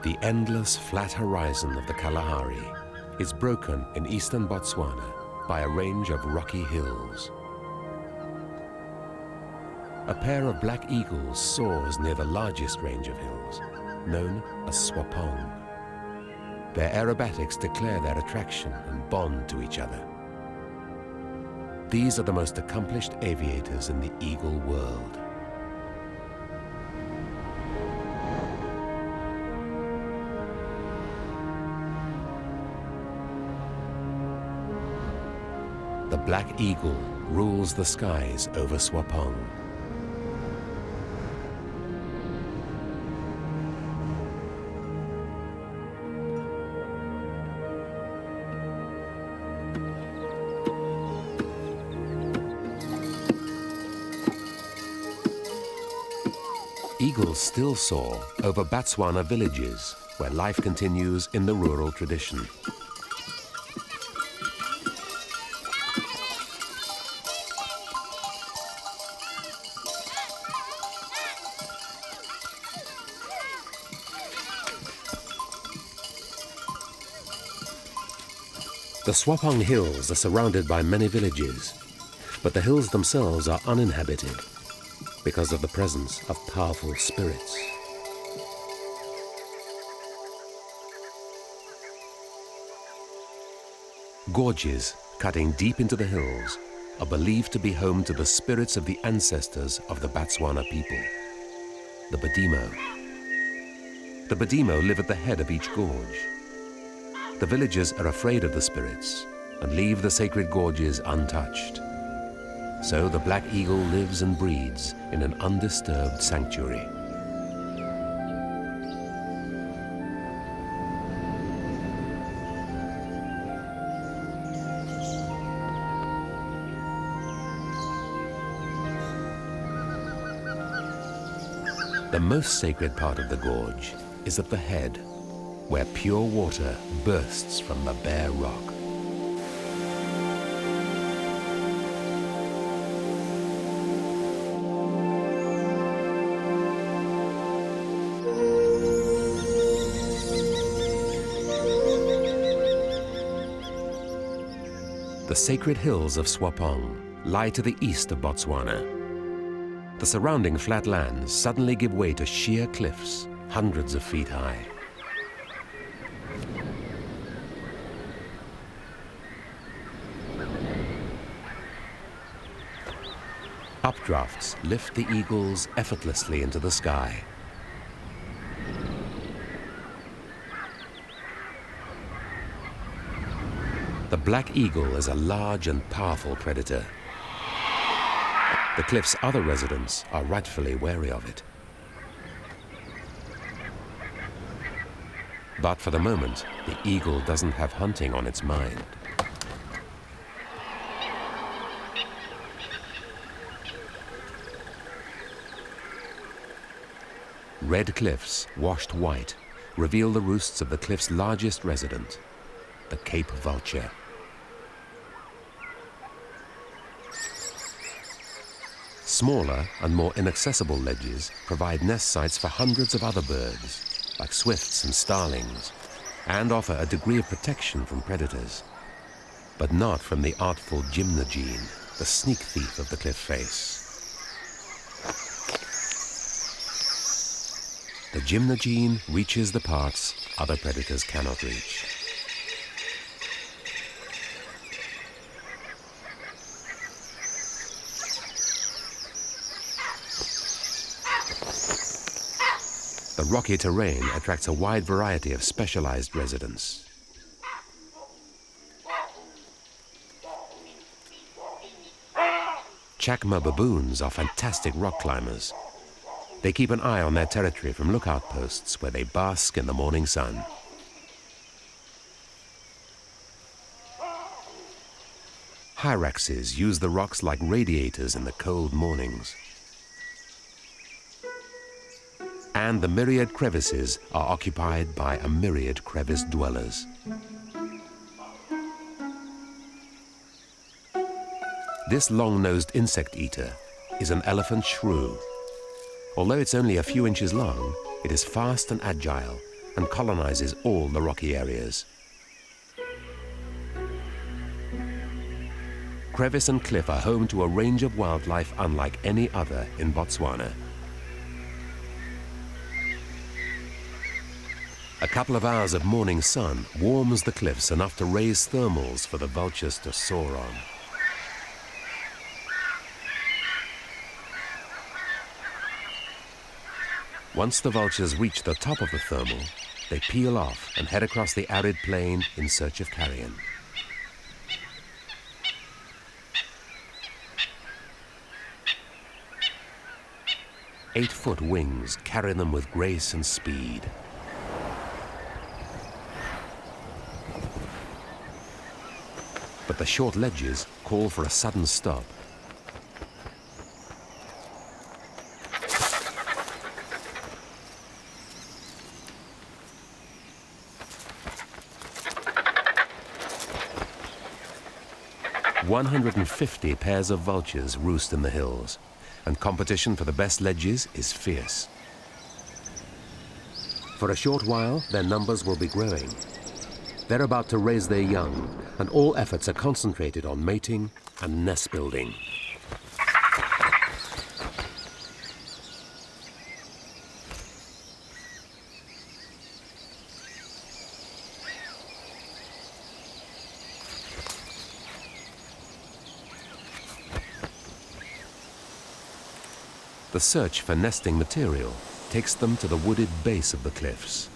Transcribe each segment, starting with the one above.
The endless flat horizon of the Kalahari is broken in eastern Botswana by a range of rocky hills. A pair of black eagles soars near the largest range of hills, known as Tswapong. Their aerobatics declare their attraction and bond to each other. These are the most accomplished aviators in the eagle world. The black eagle rules the skies over Tswapong. Eagles still soar over Botswana villages, where life continues in the rural tradition. The Tswapong Hills are surrounded by many villages, but the hills themselves are uninhabited because of the presence of powerful spirits. Gorges cutting deep into the hills are believed to be home to the spirits of the ancestors of the Botswana people, the Badimo. The Badimo live at the head of each gorge. The villagers are afraid of the spirits and leave the sacred gorges untouched. So the black eagle lives and breeds in an undisturbed sanctuary. The most sacred part of the gorge is at the head, where pure water bursts from the bare rock. The sacred hills of Tswapong lie to the east of Botswana. The surrounding flat lands suddenly give way to sheer cliffs, hundreds of feet high. Updrafts lift the eagles effortlessly into the sky. The black eagle is a large and powerful predator. The cliff's other residents are rightfully wary of it. But for the moment, the eagle doesn't have hunting on its mind. Red cliffs, washed white, reveal the roosts of the cliff's largest resident, the Cape vulture. Smaller and more inaccessible ledges provide nest sites for hundreds of other birds, like swifts and starlings, and offer a degree of protection from predators, but not from the artful gymnogene, the sneak thief of the cliff face. The gymnogene reaches the parts other predators cannot reach. The rocky terrain attracts a wide variety of specialized residents. Chacma baboons are fantastic rock climbers. They keep an eye on their territory from lookout posts where they bask in the morning sun. Hyraxes use the rocks like radiators in the cold mornings. And the myriad crevices are occupied by a myriad crevice dwellers. This long-nosed insect eater is an elephant shrew. Although it's only a few inches long, it is fast and agile and colonizes all the rocky areas. Crevice and cliff are home to a range of wildlife unlike any other in Botswana. A couple of hours of morning sun warms the cliffs enough to raise thermals for the vultures to soar on. Once the vultures reach the top of the thermal, they peel off and head across the arid plain in search of carrion. Eight-foot wings carry them with grace and speed. But the short ledges call for a sudden stop. "150 pairs of vultures roost in the hills, and competition for the best ledges is fierce. For a short while, their numbers will be growing. They're about to raise their young, and all efforts are concentrated on mating and nest building. The search for nesting material takes them to the wooded base of the cliffs.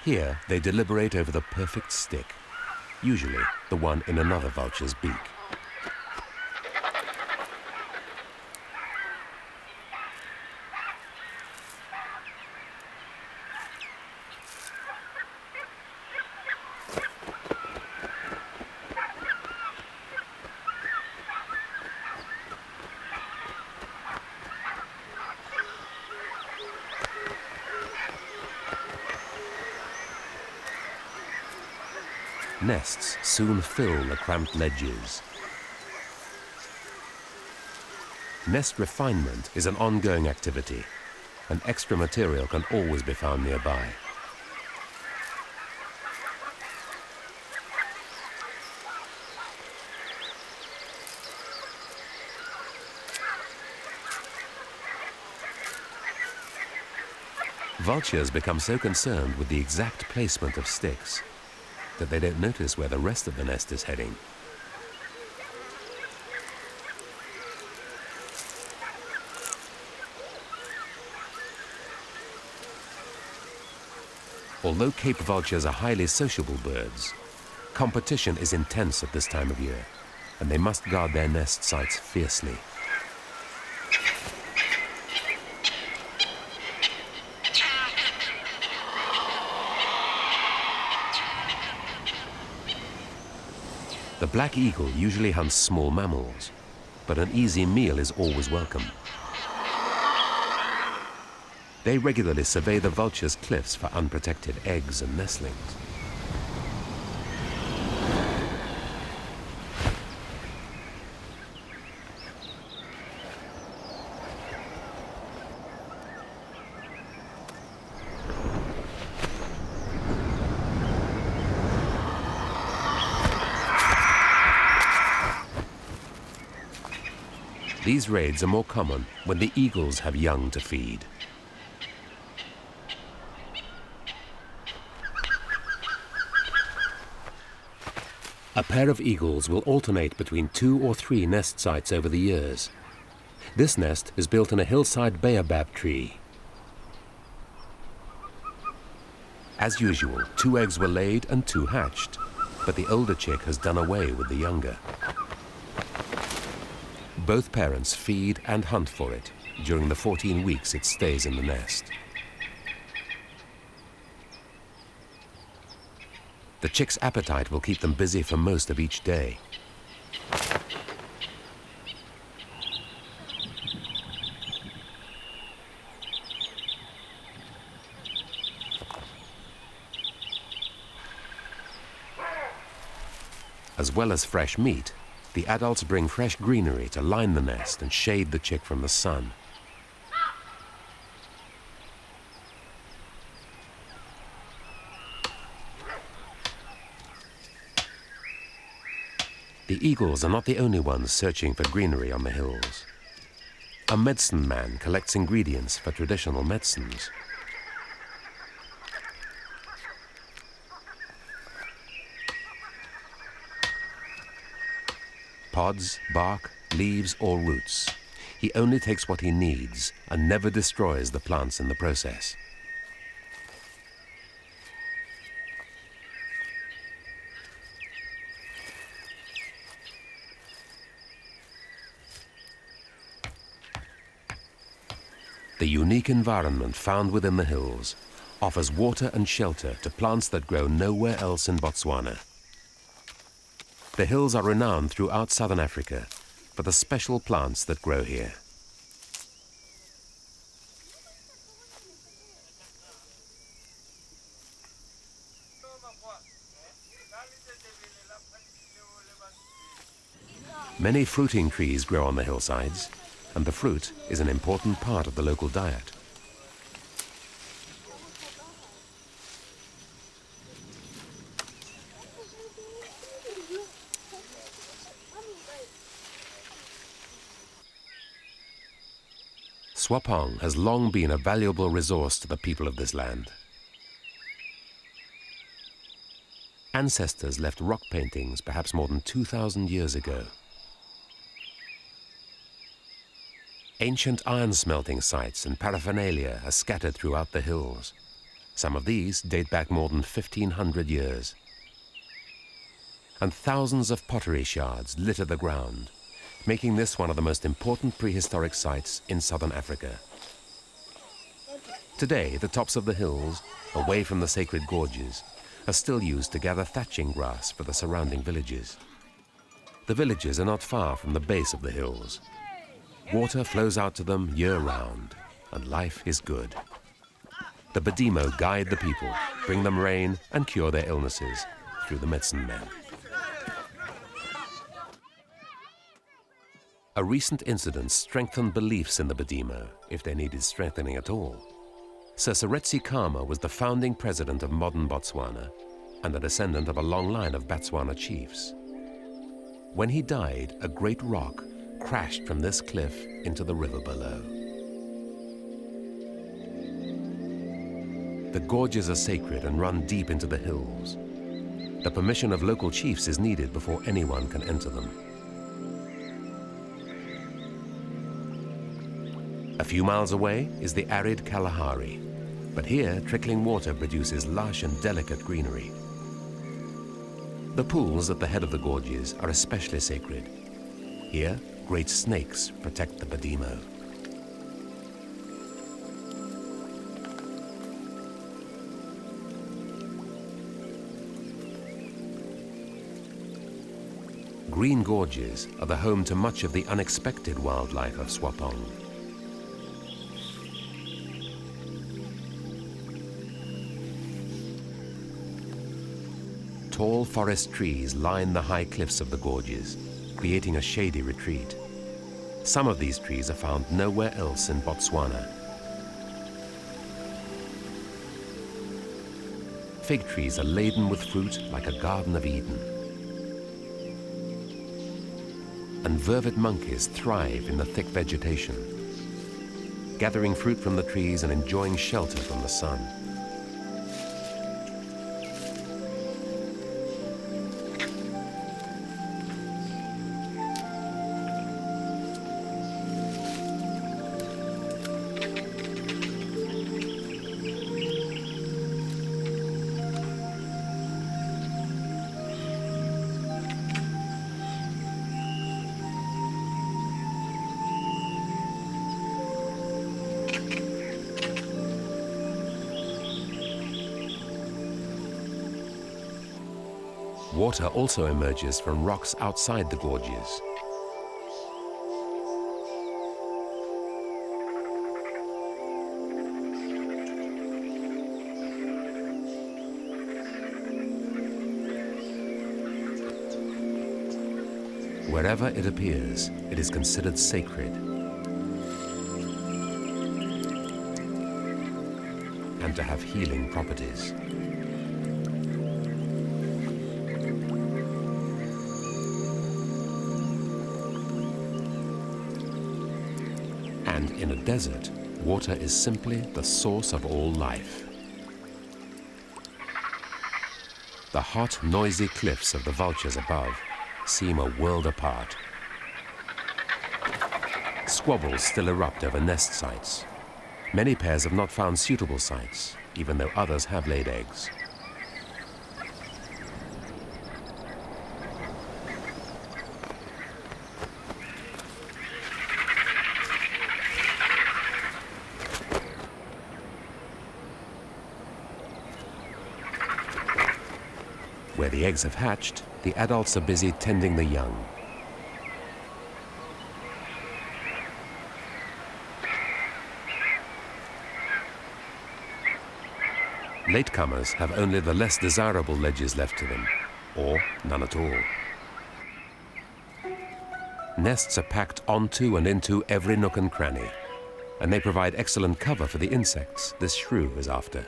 Here, they deliberate over the perfect stick, usually the one in another vulture's beak. Nests soon fill the cramped ledges. Nest refinement is an ongoing activity, and extra material can always be found nearby. Vultures become so concerned with the exact placement of sticks that they don't notice where the rest of the nest is heading. Although Cape vultures are highly sociable birds, competition is intense at this time of year, and they must guard their nest sites fiercely. The black eagle usually hunts small mammals, but an easy meal is always welcome. They regularly survey the vulture's cliffs for unprotected eggs and nestlings. These raids are more common when the eagles have young to feed. A pair of eagles will alternate between 2 or 3 nest sites over the years. This nest is built in a hillside baobab tree. As usual, 2 eggs were laid and 2 hatched, but the older chick has done away with the younger. Both parents feed and hunt for it during the 14 weeks it stays in the nest. The chick's appetite will keep them busy for most of each day. As well as fresh meat, the adults bring fresh greenery to line the nest and shade the chick from the sun. The eagles are not the only ones searching for greenery on the hills. A medicine man collects ingredients for traditional medicines. Pods, bark, leaves, or roots. He only takes what he needs and never destroys the plants in the process. The unique environment found within the hills offers water and shelter to plants that grow nowhere else in Botswana. The hills are renowned throughout southern Africa for the special plants that grow here. Many fruiting trees grow on the hillsides, and the fruit is an important part of the local diet. Tswapong has long been a valuable resource to the people of this land. Ancestors left rock paintings perhaps more than 2,000 years ago. Ancient iron smelting sites and paraphernalia are scattered throughout the hills. Some of these date back more than 1,500 years. And thousands of pottery shards litter the ground, making this one of the most important prehistoric sites in southern Africa. Today, the tops of the hills, away from the sacred gorges, are still used to gather thatching grass for the surrounding villages. The villages are not far from the base of the hills. Water flows out to them year-round, and life is good. The Badimo guide the people, bring them rain, and cure their illnesses through the medicine men. A recent incident strengthened beliefs in the Badimo, if they needed strengthening at all. Sir Seretse Khama was the founding president of modern Botswana and a descendant of a long line of Botswana chiefs. When he died, a great rock crashed from this cliff into the river below. The gorges are sacred and run deep into the hills. The permission of local chiefs is needed before anyone can enter them. A few miles away is the arid Kalahari, but here trickling water produces lush and delicate greenery. The pools at the head of the gorges are especially sacred. Here, great snakes protect the Badimo. Green gorges are the home to much of the unexpected wildlife of Tswapong. Tall forest trees line the high cliffs of the gorges, creating a shady retreat. Some of these trees are found nowhere else in Botswana. Fig trees are laden with fruit like a Garden of Eden. And vervet monkeys thrive in the thick vegetation, gathering fruit from the trees and enjoying shelter from the sun. Water also emerges from rocks outside the gorges. Wherever it appears, it is considered sacred and to have healing properties. And in a desert, water is simply the source of all life. The hot, noisy cliffs of the vultures above seem a world apart. Squabbles still erupt over nest sites. Many pairs have not found suitable sites, even though others have laid eggs. Where the eggs have hatched, the adults are busy tending the young. Latecomers have only the less desirable ledges left to them, or none at all. Nests are packed onto and into every nook and cranny, and they provide excellent cover for the insects this shrew is after.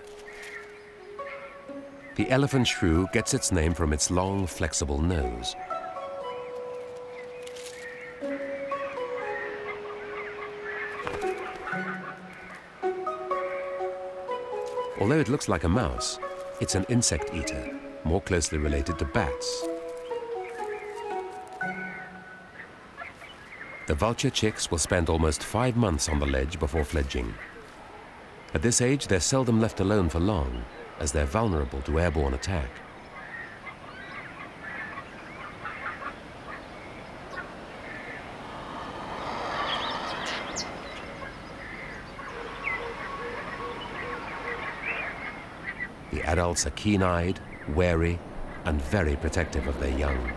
The elephant shrew gets its name from its long, flexible nose. Although it looks like a mouse, it's an insect eater, more closely related to bats. The vulture chicks will spend almost 5 months on the ledge before fledging. At this age, they're seldom left alone for long, as they're vulnerable to airborne attack. The adults are keen-eyed, wary, and very protective of their young.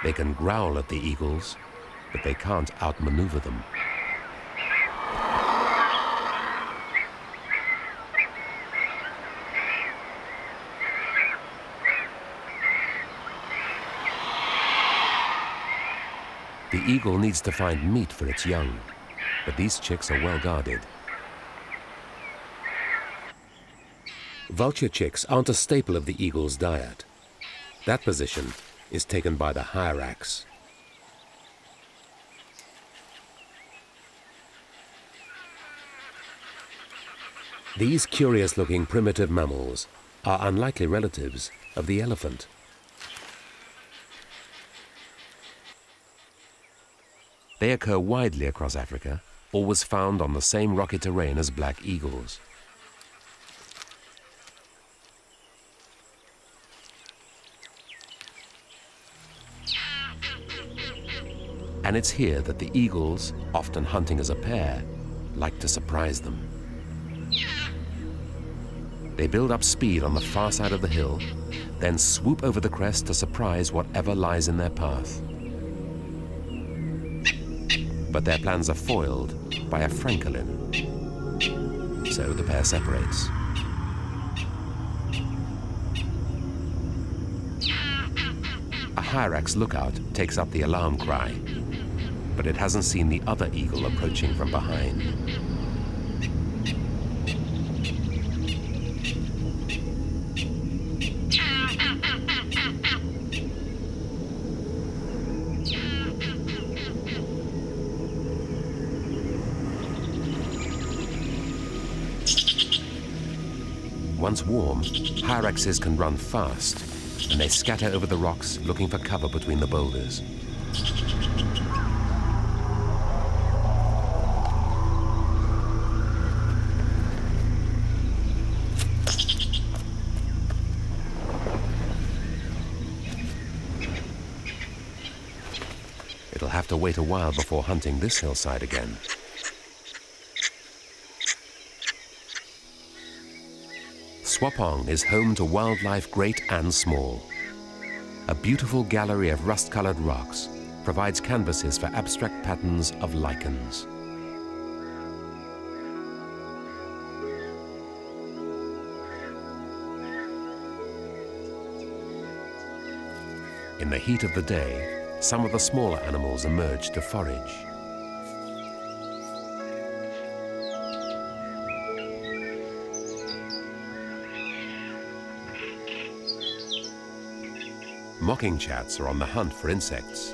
They can growl at the eagles, but they can't outmaneuver them. The eagle needs to find meat for its young, but these chicks are well guarded. Vulture chicks aren't a staple of the eagle's diet. That position is taken by the hyrax. These curious-looking primitive mammals are unlikely relatives of the elephant. They occur widely across Africa, always found on the same rocky terrain as black eagles. And it's here that the eagles, often hunting as a pair, like to surprise them. They build up speed on the far side of the hill, then swoop over the crest to surprise whatever lies in their path. But their plans are foiled by a francolin, so the pair separates. A hyrax lookout takes up the alarm cry, but it hasn't seen the other eagle approaching from behind. Once warm, hyraxes can run fast, and they scatter over the rocks looking for cover between the boulders. It'll have to wait a while before hunting this hillside again. Tswapong is home to wildlife great and small. A beautiful gallery of rust-colored rocks provides canvases for abstract patterns of lichens. In the heat of the day, some of the smaller animals emerge to forage. Mocking chats are on the hunt for insects.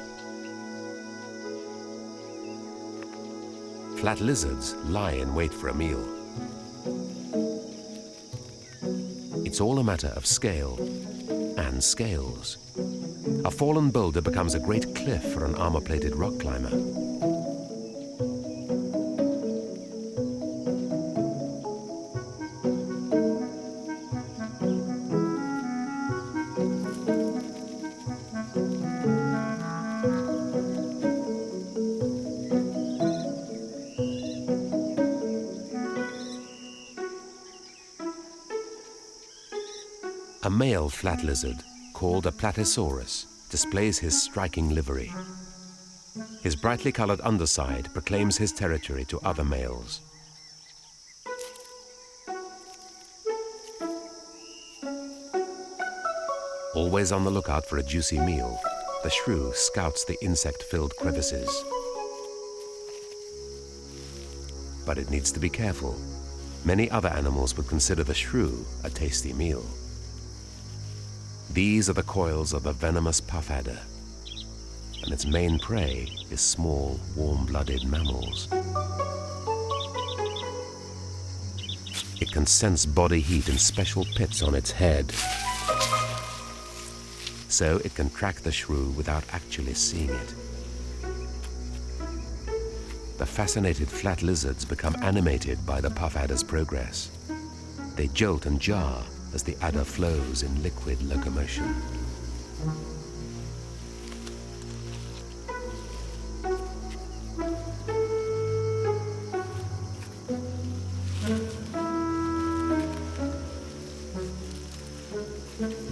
Flat lizards lie in wait for a meal. It's all a matter of scale and scales. A fallen boulder becomes a great cliff for an armor-plated rock climber. A male flat lizard, called a platysaurus, displays his striking livery. His brightly colored underside proclaims his territory to other males. Always on the lookout for a juicy meal, the shrew scouts the insect-filled crevices. But it needs to be careful. Many other animals would consider the shrew a tasty meal. These are the coils of the venomous puff adder, and its main prey is small, warm-blooded mammals. It can sense body heat in special pits on its head, so it can track the shrew without actually seeing it. The fascinated flat lizards become animated by the puff adder's progress. They jolt and jar as the adder flows in liquid locomotion.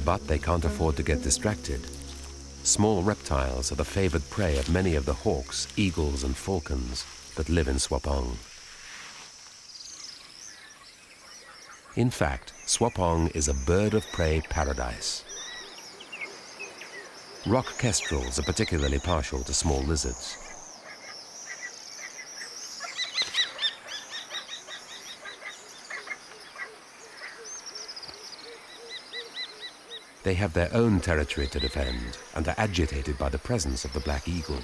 But they can't afford to get distracted. Small reptiles are the favored prey of many of the hawks, eagles, and falcons that live in Tswapong. In fact, Tswapong is a bird of prey paradise. Rock kestrels are particularly partial to small lizards. They have their own territory to defend and are agitated by the presence of the black eagle.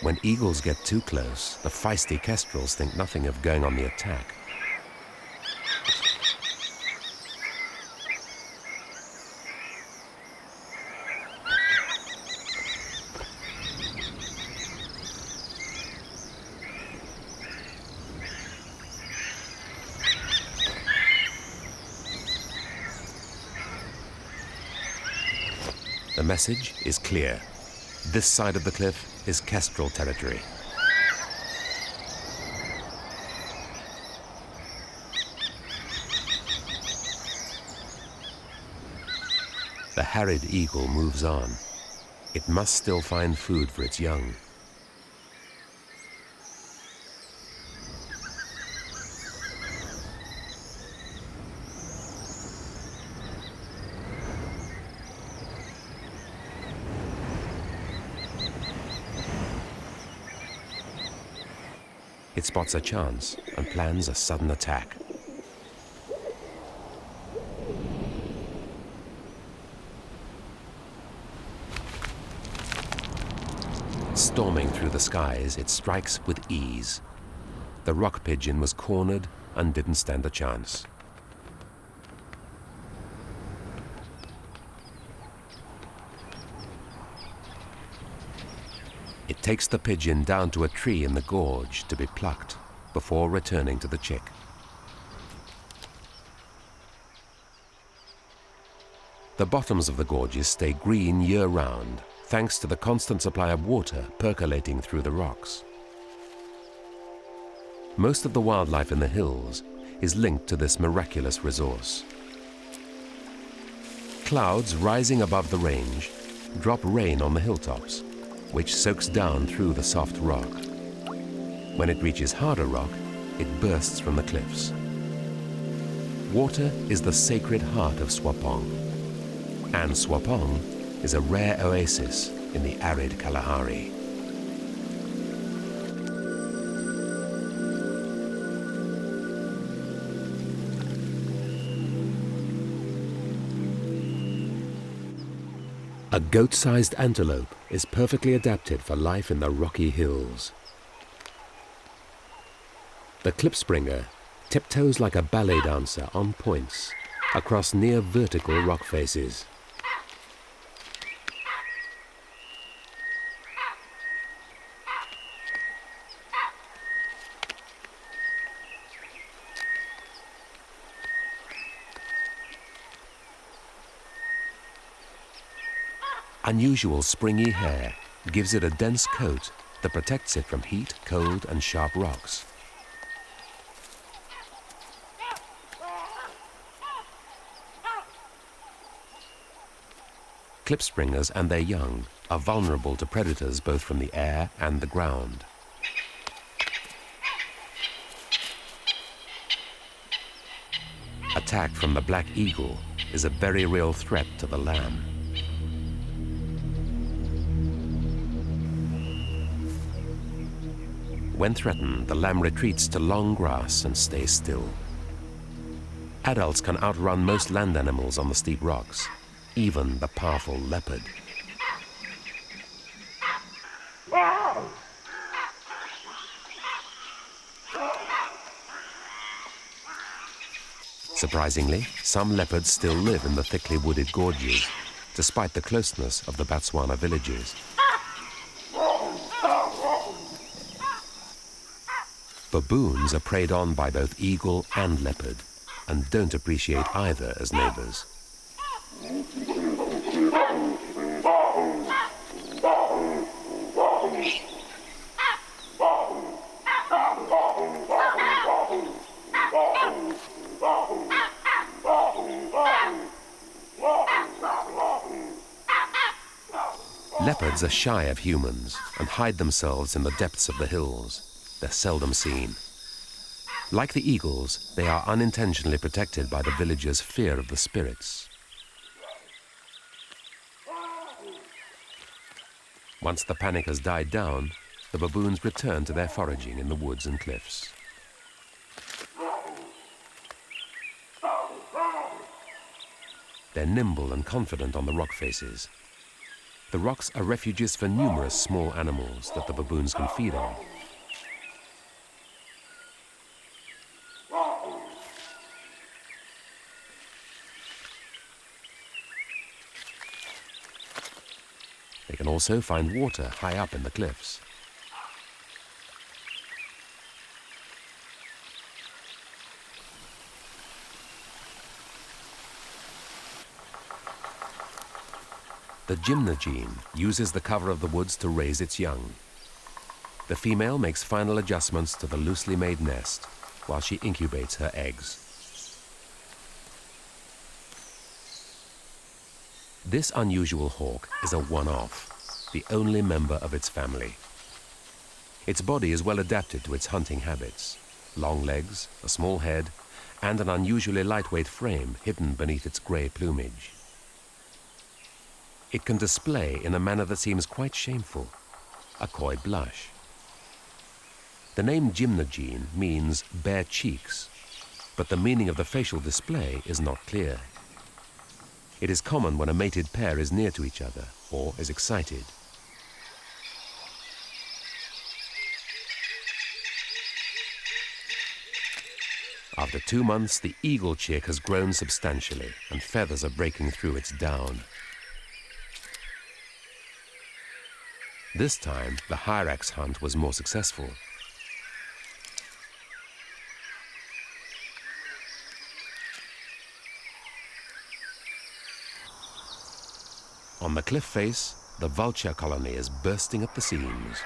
When eagles get too close, the feisty kestrels think nothing of going on the attack. The message is clear. This side of the cliff is kestrel territory. The arid eagle moves on. It must still find food for its young. It spots a chance and plans a sudden attack. Storming through the skies, it strikes with ease. The rock pigeon was cornered and didn't stand a chance. It takes the pigeon down to a tree in the gorge to be plucked before returning to the chick. The bottoms of the gorges stay green year-round, thanks to the constant supply of water percolating through the rocks. Most of the wildlife in the hills is linked to this miraculous resource. Clouds rising above the range drop rain on the hilltops, which soaks down through the soft rock. When it reaches harder rock, it bursts from the cliffs. Water is the sacred heart of Tswapong, and Tswapong is a rare oasis in the arid Kalahari. A goat-sized antelope is perfectly adapted for life in the rocky hills. The klipspringer tiptoes like a ballet dancer on points across near vertical rock faces. Unusual springy hair gives it a dense coat that protects it from heat, cold, and sharp rocks. Klipspringers and their young are vulnerable to predators both from the air and the ground. Attack from the black eagle is a very real threat to the lamb. When threatened, the lamb retreats to long grass and stays still. Adults can outrun most land animals on the steep rocks, even the powerful leopard. Surprisingly, some leopards still live in the thickly wooded gorges, despite the closeness of the Botswana villages. Baboons are preyed on by both eagle and leopard, and don't appreciate either as neighbors. Leopards are shy of humans and hide themselves in the depths of the hills. They're seldom seen. Like the eagles, they are unintentionally protected by the villagers' fear of the spirits. Once the panic has died down, the baboons return to their foraging in the woods and cliffs. They're nimble and confident on the rock faces. The rocks are refuges for numerous small animals that the baboons can feed on. They can also find water high up in the cliffs. The gymnogene uses the cover of the woods to raise its young. The female makes final adjustments to the loosely made nest while she incubates her eggs. This unusual hawk is a one-off, the only member of its family. Its body is well adapted to its hunting habits: long legs, a small head, and an unusually lightweight frame hidden beneath its grey plumage. It can display in a manner that seems quite shameful, a coy blush. The name gymnogene means bare cheeks, but the meaning of the facial display is not clear. It is common when a mated pair is near to each other or is excited. After 2 months, the eagle chick has grown substantially and feathers are breaking through its down. This time, the hyrax hunt was more successful. On the cliff face, the vulture colony is bursting at the seams.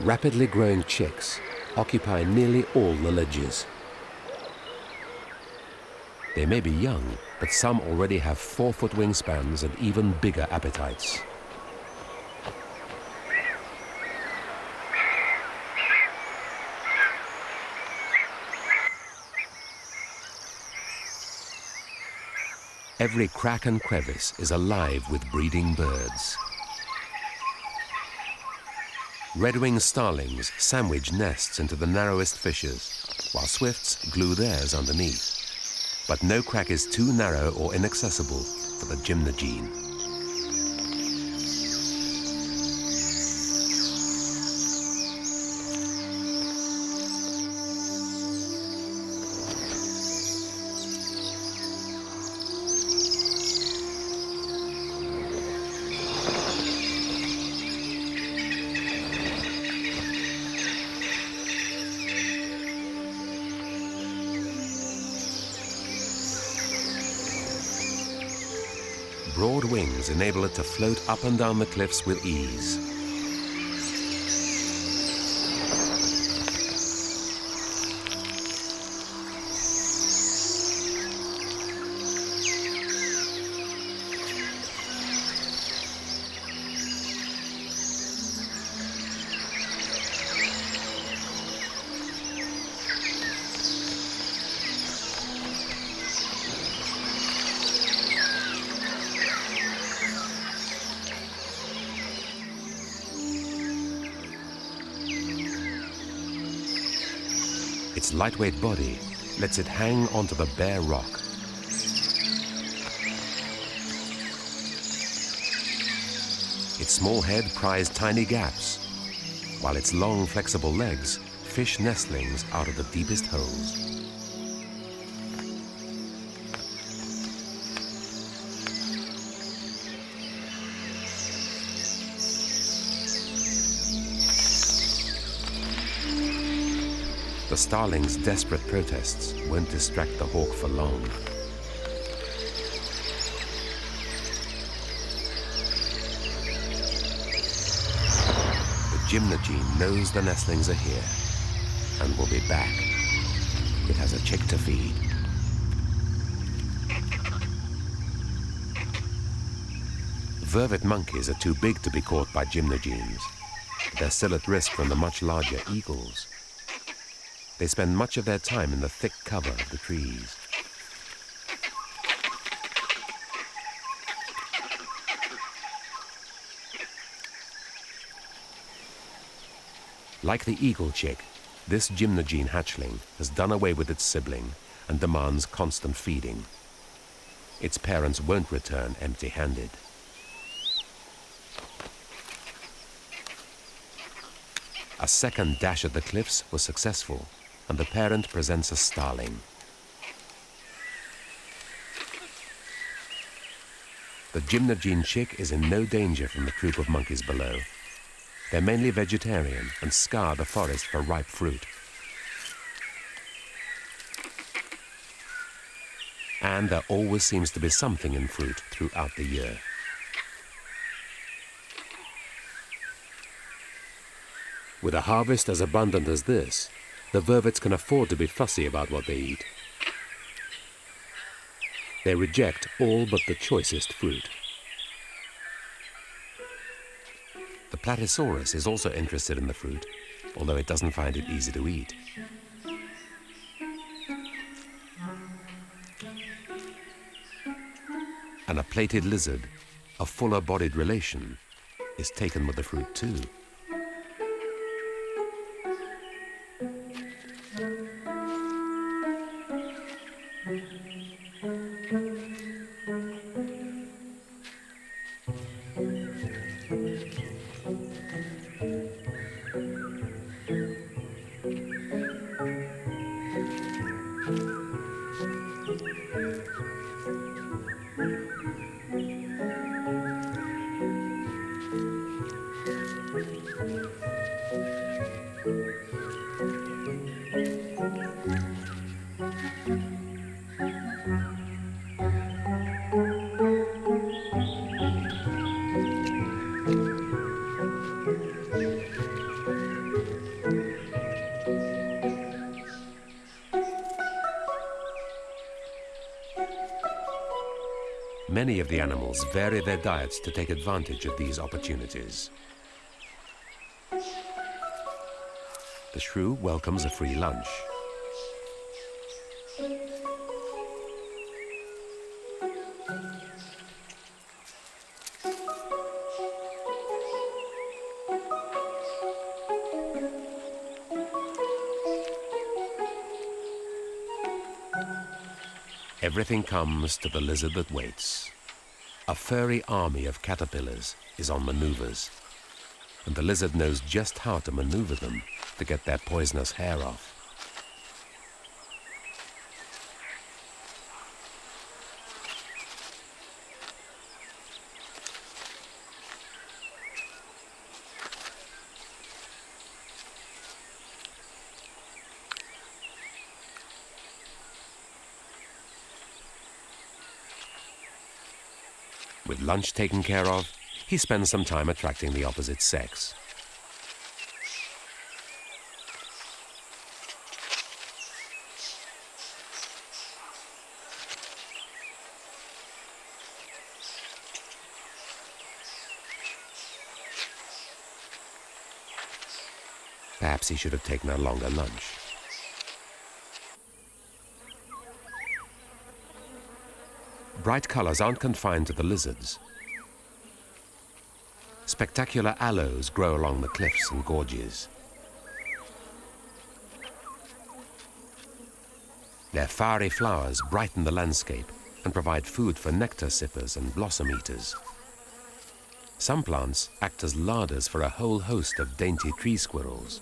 rapidly growing chicks occupy nearly all the ledges. They may be young, but some already have 4-foot wingspans and even bigger appetites. Every crack and crevice is alive with breeding birds. Red-winged starlings sandwich nests into the narrowest fissures, while swifts glue theirs underneath. But no crack is too narrow or inaccessible for the gymnogene. Broad wings enable it to float up and down the cliffs with ease. Its lightweight body lets it hang onto the bare rock. Its small head pries tiny gaps, while its long, flexible legs fish nestlings out of the deepest holes. The starling's desperate protests won't distract the hawk for long. The gymnogene knows the nestlings are here and will be back. It has a chick to feed. Vervet monkeys are too big to be caught by gymnogenes. They're still at risk from the much larger eagles. They spend much of their time in the thick cover of the trees. Like the eagle chick, this gymnogene hatchling has done away with its sibling and demands constant feeding. Its parents won't return empty-handed. A second dash at the cliffs was successful, and the parent presents a starling. The gymnogene chick is in no danger from the troop of monkeys below. They're mainly vegetarian and scour the forest for ripe fruit. And there always seems to be something in fruit throughout the year. With a harvest as abundant as this, the vervets can afford to be fussy about what they eat. They reject all but the choicest fruit. The platysaurus is also interested in the fruit, although it doesn't find it easy to eat. And a plated lizard, a fuller-bodied relation, is taken with the fruit too. Many of the animals vary their diets to take advantage of these opportunities. The shrew welcomes a free lunch. Everything comes to the lizard that waits. A furry army of caterpillars is on maneuvers, and the lizard knows just how to maneuver them to get their poisonous hair off. With lunch taken care of, he spends some time attracting the opposite sex. Perhaps he should have taken a longer lunch. Bright colors aren't confined to the lizards. Spectacular aloes grow along the cliffs and gorges. Their fiery flowers brighten the landscape and provide food for nectar sippers and blossom eaters. Some plants act as larders for a whole host of dainty tree squirrels.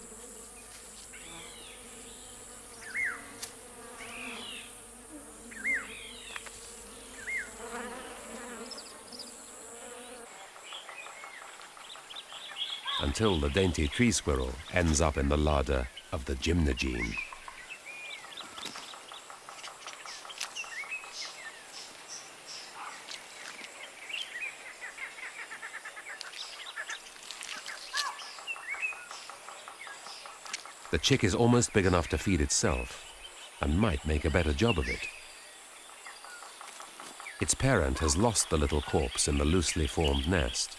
Until the dainty tree squirrel ends up in the larder of the gymnogene. The chick is almost big enough to feed itself and might make a better job of it. Its parent has lost the little corpse in the loosely formed nest,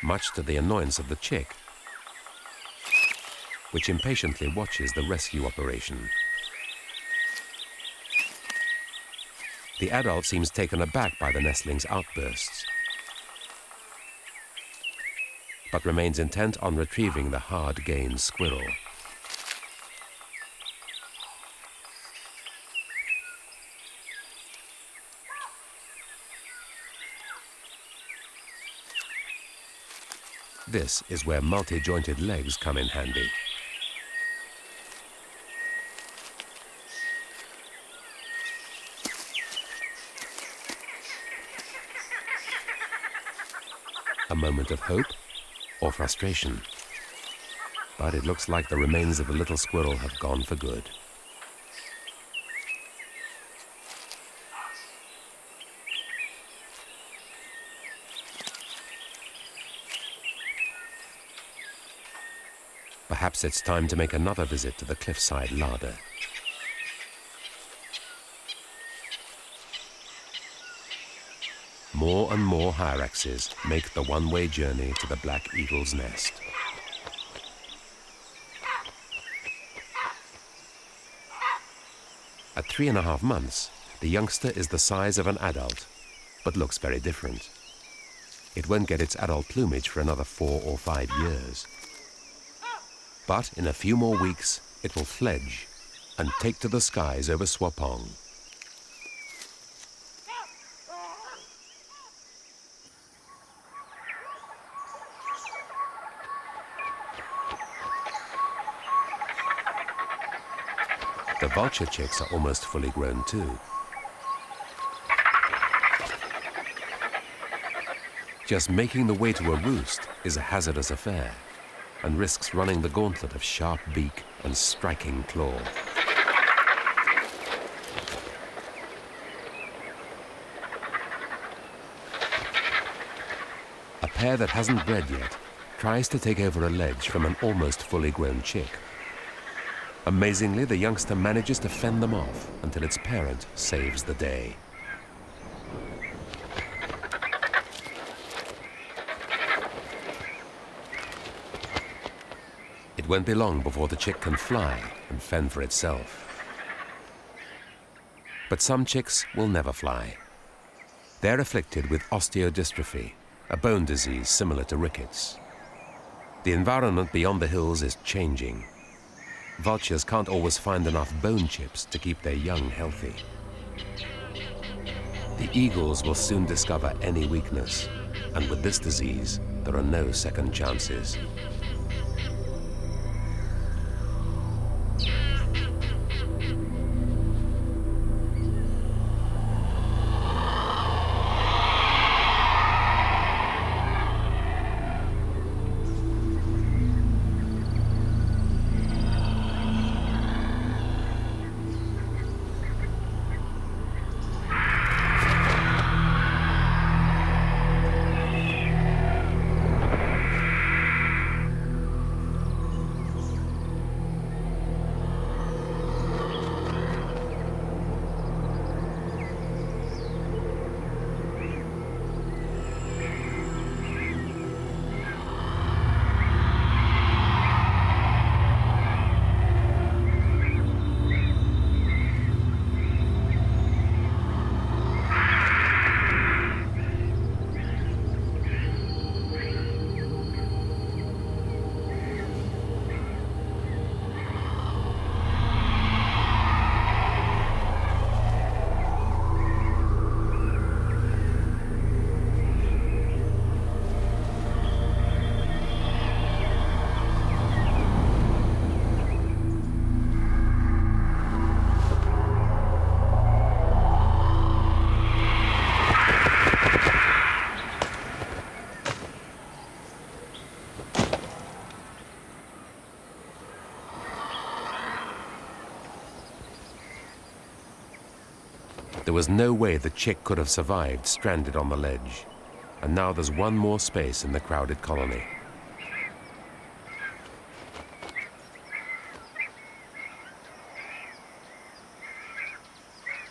much to the annoyance of the chick, which impatiently watches the rescue operation. The adult seems taken aback by the nestling's outbursts, but remains intent on retrieving the hard-gained squirrel. This is where multi-jointed legs come in handy. A moment of hope or frustration. But it looks like the remains of the little squirrel have gone for good. Perhaps it's time to make another visit to the cliffside larder. More and more hyraxes make the one-way journey to the black eagle's nest. At 3.5 months, the youngster is the size of an adult, but looks very different. It won't get its adult plumage for another 4 or 5 years. But in a few more weeks, it will fledge and take to the skies over Tswapong. The vulture chicks are almost fully grown too. Just making the way to a roost is a hazardous affair, and risks running the gauntlet of sharp beak and striking claw. A pair that hasn't bred yet tries to take over a ledge from an almost fully grown chick. Amazingly, the youngster manages to fend them off until its parent saves the day. It won't be long before the chick can fly and fend for itself. But some chicks will never fly. They're afflicted with osteodystrophy, a bone disease similar to rickets. The environment beyond the hills is changing. Vultures can't always find enough bone chips to keep their young healthy. The eagles will soon discover any weakness, and with this disease, there are no second chances. There was no way the chick could have survived stranded on the ledge. And now there's one more space in the crowded colony.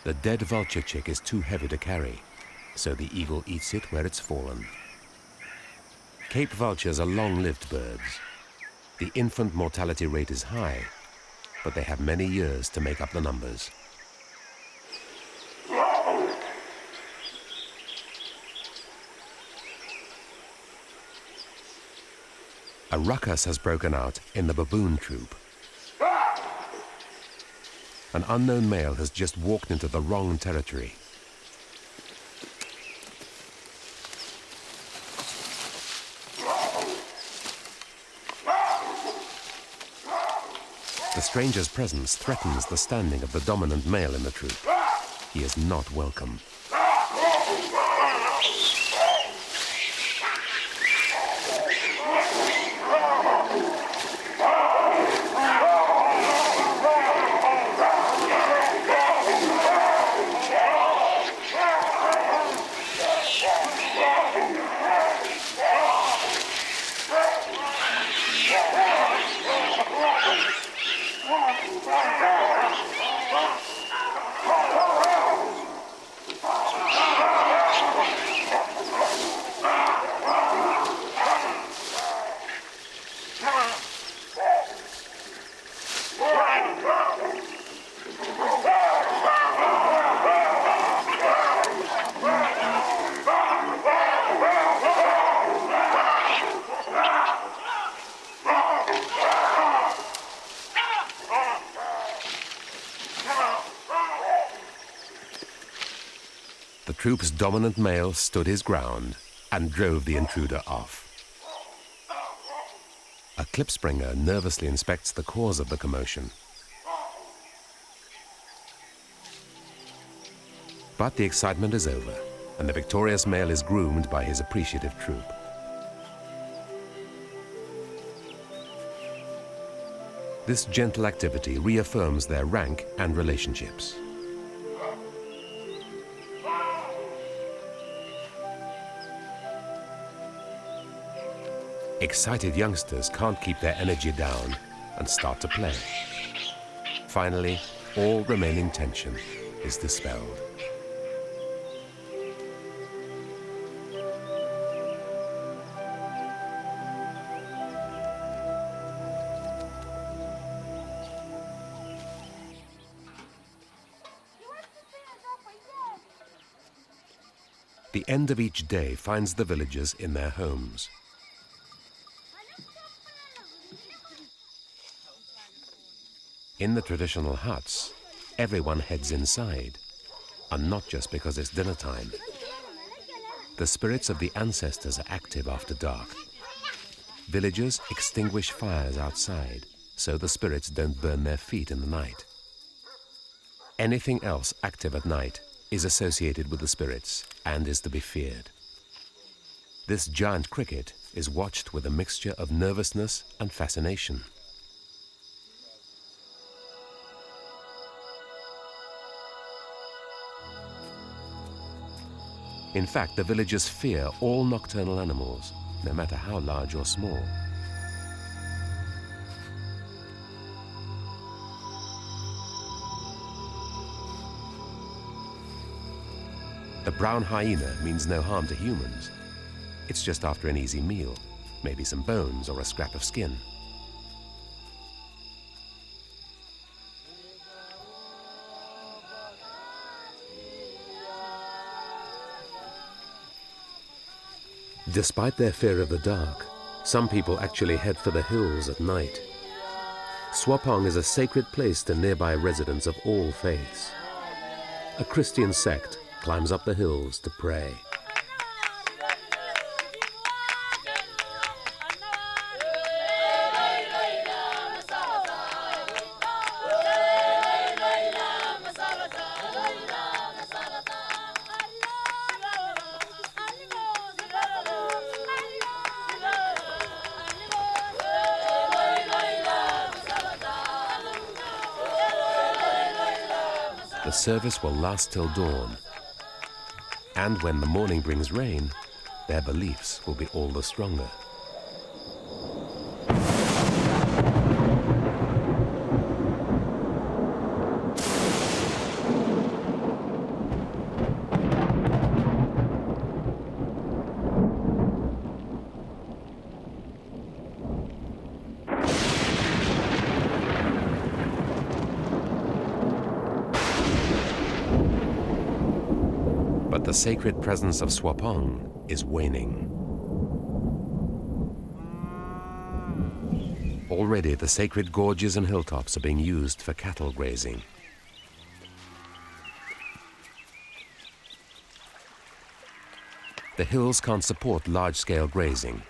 The dead vulture chick is too heavy to carry, so the eagle eats it where it's fallen. Cape vultures are long-lived birds. The infant mortality rate is high, but they have many years to make up the numbers. A ruckus has broken out in the baboon troop. An unknown male has just walked into the wrong territory. The stranger's presence threatens the standing of the dominant male in the troop. He is not welcome. The troop's dominant male stood his ground and drove the intruder off. A klipspringer nervously inspects the cause of the commotion. But the excitement is over, and the victorious male is groomed by his appreciative troop. This gentle activity reaffirms their rank and relationships. Excited youngsters can't keep their energy down and start to play. Finally, all remaining tension is dispelled. The end of each day finds the villagers in their homes. In the traditional huts, everyone heads inside, and not just because it's dinner time. The spirits of the ancestors are active after dark. Villagers extinguish fires outside, so the spirits don't burn their feet in the night. Anything else active at night is associated with the spirits and is to be feared. This giant cricket is watched with a mixture of nervousness and fascination. In fact, the villagers fear all nocturnal animals, no matter how large or small. The brown hyena means no harm to humans. It's just after an easy meal, maybe some bones or a scrap of skin. Despite their fear of the dark, some people actually head for the hills at night. Tswapong is a sacred place to nearby residents of all faiths. A Christian sect climbs up the hills to pray. The service will last till dawn, and when the morning brings rain, their beliefs will be all the stronger. But the sacred presence of Tswapong is waning. Already the sacred gorges and hilltops are being used for cattle grazing. The hills can't support large-scale grazing,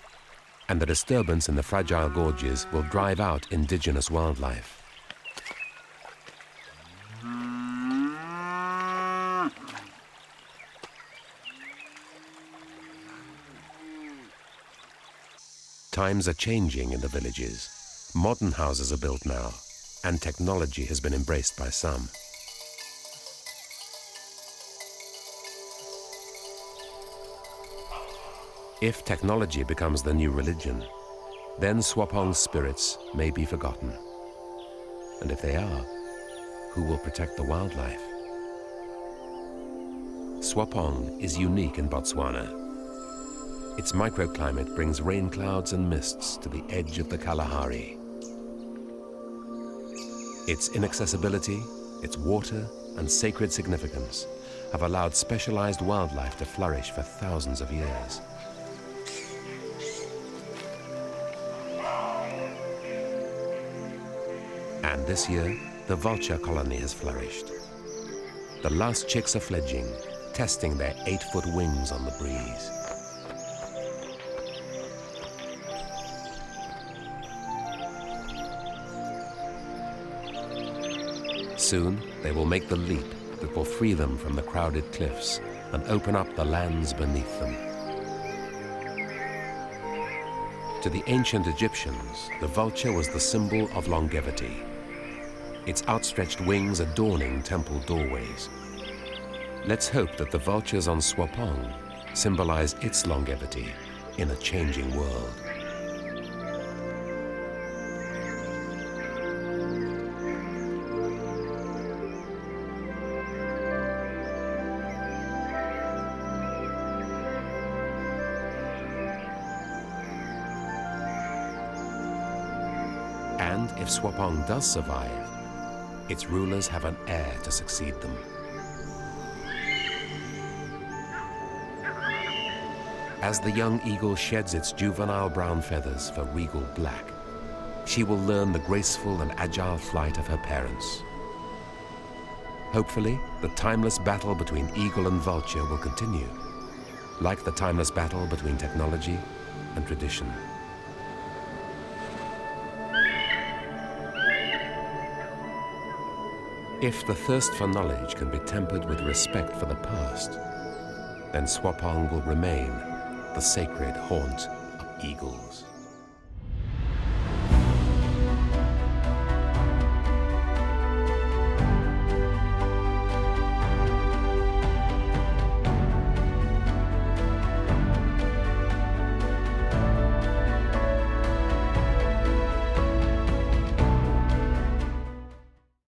and the disturbance in the fragile gorges will drive out indigenous wildlife. Times are changing in the villages. Modern houses are built now, and technology has been embraced by some. If technology becomes the new religion, then Tswapong's spirits may be forgotten. And if they are, who will protect the wildlife? Tswapong is unique in Botswana. Its microclimate brings rain clouds and mists to the edge of the Kalahari. Its inaccessibility, its water, and sacred significance have allowed specialized wildlife to flourish for thousands of years. And this year, the vulture colony has flourished. The last chicks are fledging, testing their 8-foot wings on the breeze. Soon, they will make the leap that will free them from the crowded cliffs and open up the lands beneath them. To the ancient Egyptians, the vulture was the symbol of longevity, its outstretched wings adorning temple doorways. Let's hope that the vultures on Tswapong symbolize its longevity in a changing world. And if Tswapong does survive, its rulers have an heir to succeed them. As the young eagle sheds its juvenile brown feathers for regal black, she will learn the graceful and agile flight of her parents. Hopefully, the timeless battle between eagle and vulture will continue, like the timeless battle between technology and tradition. If the thirst for knowledge can be tempered with respect for the past, then Tswapong will remain the sacred haunt of eagles.